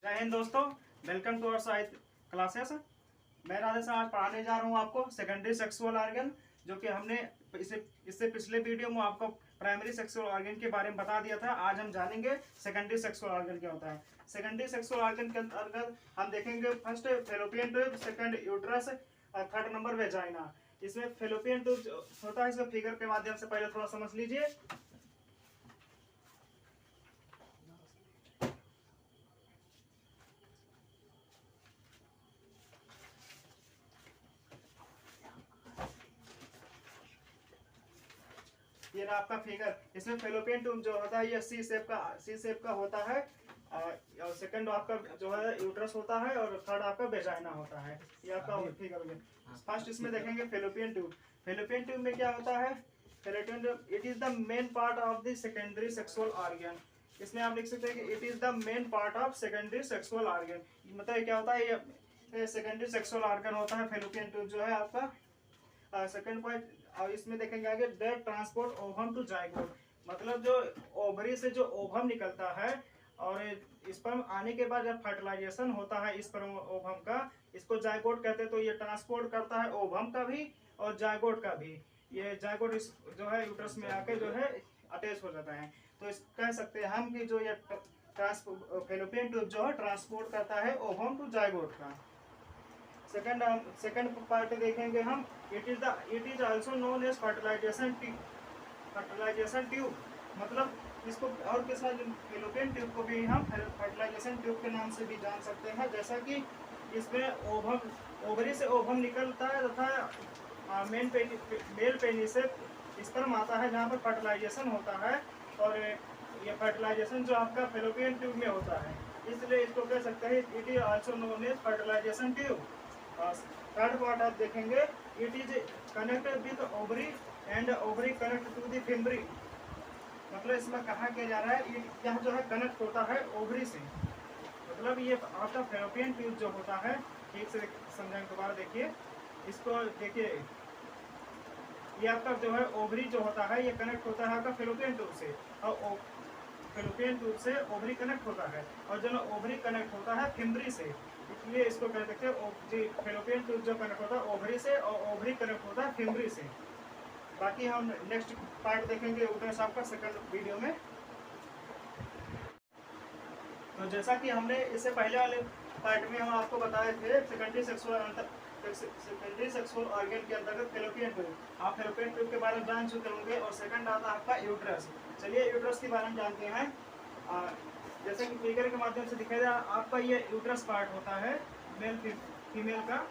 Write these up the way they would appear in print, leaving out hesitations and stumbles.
जय हिंद दोस्तों, welcome to our science classes. मैं राधे से आज पढ़ाने जा रहा हूँ आपको सेकेंडरी सेक्सुअल ऑर्गन, जो कि हमने इससे पिछले वीडियो में आपको प्राइमरी सेक्सुअल ऑर्गन के बारे में बता दिया था। आज हम जानेंगे सेकेंडरी सेक्सुअल ऑर्गन क्या होता है। सेकेंडरी सेक्सुअल ऑर्गन के अंतर्गत हम देखेंगे first fallopian tube, second uterus और थर्ड नंबर वेजाइना। इसमें फेलोपियन ट्यूब होता है, इसको फिगर के माध्यम से पहले थोड़ा समझ लीजिए। ये ना आपका फिगर, इसमें फेलोपियन ट्यूब जो होता है ये सी शेप का होता है। और सेकंड आपका जो है यूट्रस होता है और थर्ड आपका वेजाइना होता है। ये आपका फिगर में फर्स्ट इसमें देखेंगे फेलोपियन ट्यूब। फेलोपियन ट्यूब में क्या होता है? Fallopian tube it is the main part of the secondary sexual organ. इसमें आप लिख सकते हैं कि it is the main part of secondary sexual organ. मतलब क्या होता है? ये सेकेंडरी सेक्सुअल ऑर्गन होता है फेलोपियन ट्यूब जो है आपका। सेकंड पॉइंट, और इसमें देखेंगे आगे that transport ovum to zygote. मतलब जो ओवरी से जो ओवम निकलता है और स्पर्म आने के बाद जब फर्टिलाइजेशन होता है स्पर्म ओवम का, इसको जाइगोट कहते हैं। तो ये ट्रांसपोर्ट करता है ओवम का भी और जाइगोट का भी। ये जाइगोट जो है यूट्रस में आके जो है अटैच हो जाता है। तो इस कह सकते हैं हम कि जो ये फेलोपियन ट्यूब जो है ट्रांसपोर्ट करता है ओवम टू जाइगोट का। सेकंड पार्ट देखेंगे हम, it is also known as fertilisation tube. मतलब इसको और के साथ फेलोपियन ट्यूब को भी हम फर्टिलाइजेशन ट्यूब के नाम से भी जान सकते हैं। जैसा कि इसमें ओवरी से ओवम निकलता है तथा मेल पेनिस से स्पर्म आता है जहाँ पर फर्टिलाइजेशन होता है। और ये फर्टिलाइजेशन जो आपका फेलोपियन ट्यूब में होता है, इसलिए इसको कह सकते हैं it is also known as fertilisation tube. Third part आप देखेंगे, it is connected with ovary and ovary connect to the fimbriae. मतलब इसमें कहा किया जा रहा है यह जो है कनेक्ट होता है ओवरी से। मतलब ये आपका फेलोपियन ट्यूब जो होता है, ठीक से समझाने के बाद देखिए इसको। देखिए ये आपका जो है ओवरी जो होता है ये कनेक्ट होता है आपका फेलोपियन ट्यूब से, और फेलोपियन ट्यूब से ओवरी कनेक्ट होता है, और जो ओवरी कनेक्ट होता है फिम्बरी से। इसलिए इसको कह सकते हैं फेलोपियन ट्यूब जो कनेक्ट होता है ओवरी से और ओवरी कनेक्ट होता है फिम्बरी से। बाकी हम नेक्स्ट पार्ट देखेंगे यूट्रस आपका सेकंड वीडियो में। तो जैसा कि हमने इससे पहले वाले पार्ट में हम आपको बताए थे सेकेंडरी सेक्सुअल ऑर्गन के अंतर्गत फेलोपियन ट्यूब। आप फेलोपियन ट्यूब के बारे में जान चुके होंगे। और सेकंड आता है आपका यूट्रस। चलिए यूट्रस के बारे में जानते हैं। जैसे कि फिगर के माध्यम से दिखाया जाए, आपका ये यूट्रस पार्ट होता है मेल फीमेल का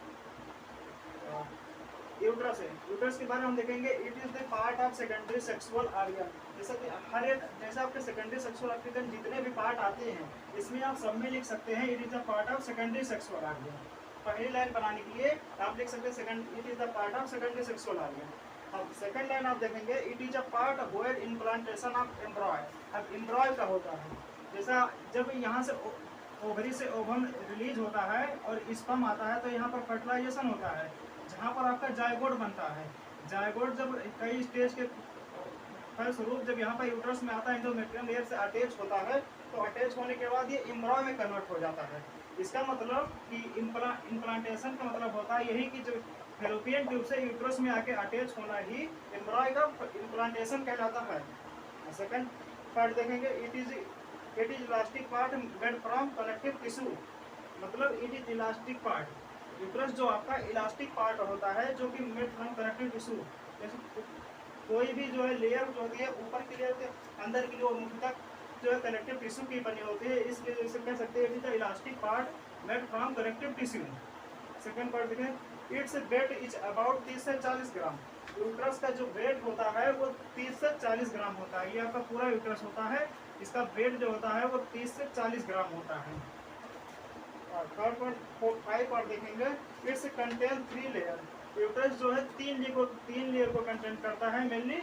यूट्रस है। यूट्रस के बारे में हम देखेंगे, it is the part of secondary sexual organ. जैसा कि हर एक जैसे आपके सेकेंडरी सेक्सुअल ऑर्गन जितने भी पार्ट आते हैं, इसमें आप सब में लिख सकते हैं it is the part of secondary sexual organ. पहली लाइन बनाने के लिए आप लिख सकते हैं it is the part of secondary sexual organ. अब सेकंड लाइन आप देखेंगे, it is a part where implantation of embryo. अब एम्ब्रॉय का होता है जैसा जब यहाँ से ओवरी से ओवम रिलीज होता है और स्पर्म आता है, तो यहाँ पर फर्टिलाइजेशन होता है जहाँ पर आपका जायगोट बनता है। जायगोट जब कई स्टेज के फलस्वरूप जब यहाँ पर यूट्रस में आता है, एंडोमेट्रियम लेयर से अटैच होता है, तो अटैच होने के बाद ये एम्ब्रॉय में कन्वर्ट हो जाता है। इसका मतलब कि इम्प्लांटेशन का मतलब होता है यही कि जो फेलोपियन ट्यूब से यूट्रस में आके अटैच होना ही एम्ब्रॉय का इम्प्लांटेशन कहलाता है। सेकंड पार्ट देखेंगे, it is elastic part made from connective tissue. मतलब it is elastic part. Uterus जो आपका इलास्टिक पार्ट होता है जो कि मेड फ्रॉम कनेक्टिव टिश्यू। जैसे कोई भी जो है लेयर जो होती है ऊपर की लेयर के अंदर की जो मुख तक जो है कनेक्टिव टिश्यू की बनी होती है, इसलिए इसे कह सकते हैं it is elastic part made from connective tissue. Second part देखें, इट्स वेट इज अबाउट 30 से 40 ग्राम। यूट्रस का जो वेट होता है वो 30 से 40 ग्राम होता है। ये आपका पूरा यूट्रस होता है, इसका वेट जो होता है वो 30 से 40 ग्राम होता है। और थर्ड पार्ट 5 पार्ट देखेंगे, इट्स कंटेन 3 लेयर। यूट्रस जो है तीन लेयर को कंटेंट करता है मेनली।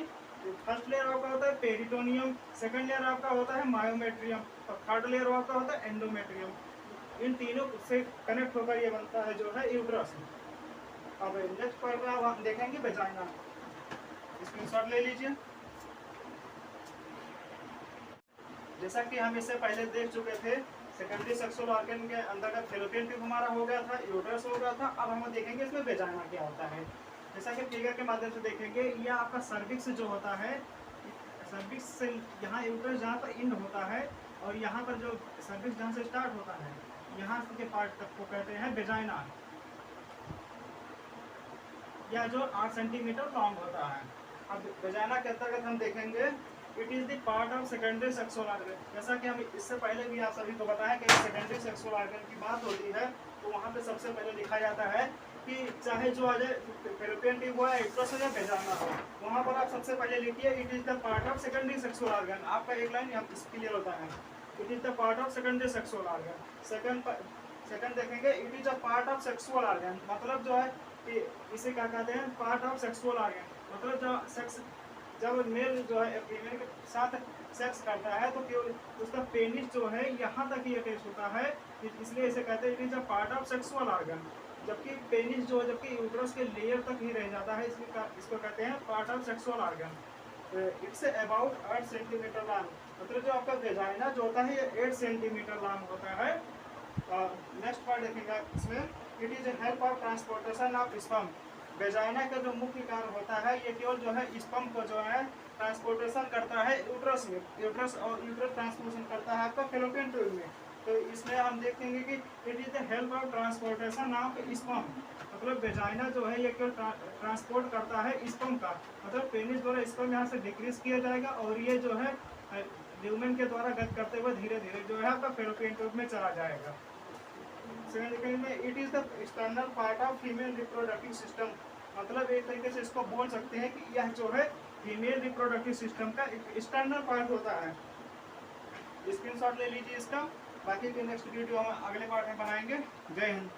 फर्स्ट लेयर आपका होता है पेरिटोनियम, सेकंड लेयर आपका होता है मायोमेट्रियम और थर्ड लेयर आपका होता है एंडोमेट्रियम। इन तीनों से कनेक्ट होकर ये बनता है जो है यूट्रस। अब नेक्स्ट पार्ट में हम देखेंगे वेजाइना। स्क्रीनशॉट ले लीजिए। जैसा कि हम इससे पहले देख चुके थे सेकेंडरी सेक्सुअल ऑर्गन के अंतर्गत फैलोपियन ट्यूब हमारा हो गया था, यूट्रस हो गया था। अब हम देखेंगे इसमें वेजाइना क्या होता है। जैसा कि फिगर के माध्यम से देखेंगे, यह आपका सर्विक्स जो होता है, सर्विक्स से यहाँ यूट्रस जहाँ पर इंड होता है और यहाँ पर जो सर्विक्स जहाँ से स्टार्ट होता है, यहाँ के पार्ट तक को कहते हैं वेजाइना, या जो 8 सेंटीमीटर लॉन्ग होता है। अब वेजाइना के अंतर्गत हम देखेंगे, it is the part of secondary sexual organ. जैसा कि हम इससे पहले भी आप सभी को बताया कि सेकेंडरी सेक्सुअल ऑर्गन की बात होती है तो वहाँ पे सबसे पहले लिखा जाता है कि चाहे जो आ जाए फैलोपियन ट्यूब हो या यूट्रस हो या वेजाइना हो, वहाँ पर आप सबसे पहले लिखिए it is the part of secondary sexual organ. आपका एक लाइन यहाँ क्लियर होता है, it is the part of secondary sexual organ. Second देखेंगे, it is a part of sexual organ, मतलब जो है कि इसे क्या कहते हैं, पार्ट ऑफ सेक्सुअल ऑर्गन। मतलब जो सेक्स, जब मेल जो है फीमेल के साथ सेक्स करता है तो केवल उसका पेनिस जो है यहाँ तक ही अटैच होता है, इसलिए इसे कहते हैं it is a part of sexual organ. जबकि पेनिस जो है, जबकि यूट्रस के लेयर तक ही रह जाता है, इसको कहते हैं part of sexual organ. It's about 8 centimetre long, मतलब जो आपका वेजाइना जो होता है ये 8 सेंटीमीटर लॉन्ग होता है। नेक्स्ट पार्ट देखेंगे इसमें, it is help of transportation of sperm. Vagina का जो मुख्य कार्य होता है, ये केवल जो है स्पर्म को जो है ट्रांसपोर्टेशन करता है यूट्रस में, यूट्रस और यूट्रस ट्रांसपोर्टेशन करता है आपका फैलोपियन ट्यूब में। तो इसमें हम देखेंगे कि it is the help of transportation of sperm, मतलब वेजाइना जो है ये केवल ट्रांसपोर्ट करता है स्पर्म का, मतलब पेनिस द्वारा स्पर्म यहाँ से डिक्रीज किया जाएगा और ये जो है ल्यूमेन के द्वारा गति करते हुए धीरे धीरे जो है आपका फैलोपियन ट्यूब में चला जाएगा। It is the external part of female reproductive system, मतलब एक तरीके से इसको बोल सकते हैं कि यह जो है फीमेल रिप्रोडक्टिव सिस्टम का एक एक्सटर्नल पार्ट होता है। स्क्रीनशॉट ले लीजिए इसका, बाकी के नेक्स्ट वीडियो हम अगले पार्ट में बनाएंगे। जय हिंद।